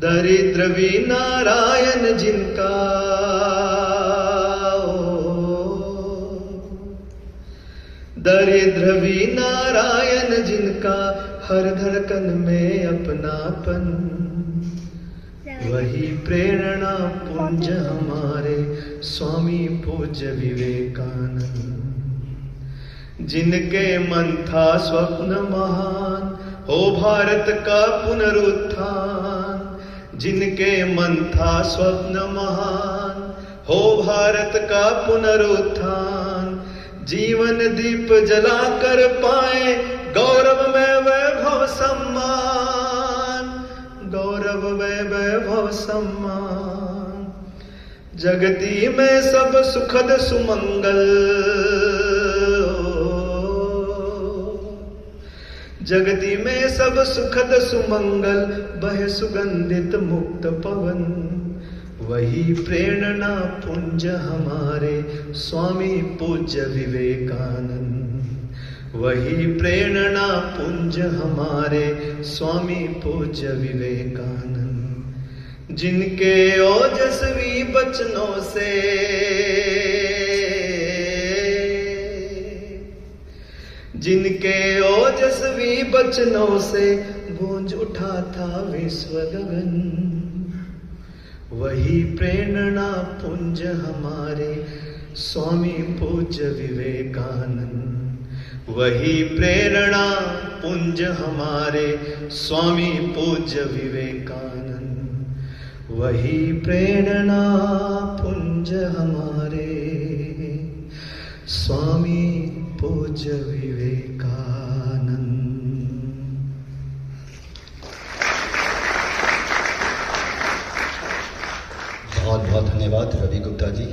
दरिद्र भी नारायण जिनका, दरिद्र भी नारायण जिनका, हर धड़कन में अपनापन, वही प्रेरणा पुंज हमारे स्वामी पूज्य विवेकानंद। जिनके मन था स्वप्न महान, हो भारत का पुनरुत्थान। जिनके मन था स्वप्न महान, हो भारत का पुनरुत्थान। जीवन दीप जलाकर पाए गौरव में वैभव सम्मान, गौरव में वैभव सम्मान। जगती में सब सुखद सुमंगल, जगती में सब सुखद सुमंगल, बहे सुगंधित मुक्त पवन, वही प्रेरणा पुंज हमारे स्वामी पूज्य विवेकानंद। वही प्रेरणा पुंज हमारे स्वामी पूज्य विवेकानंद। जिनके ओजस्वी बचनों से, जिनके ओजस्वी बचनों से गूंज उठा था विश्व गगन, वही प्रेरणा पुंज हमारे स्वामी पूज्य विवेकानंद। वही प्रेरणा पुंज हमारे स्वामी पूज्य विवेकानंद। वही प्रेरणा पुंज हमारे स्वामी पूज्य विवेकानंद। बहुत बहुत धन्यवाद रवि गुप्ता जी।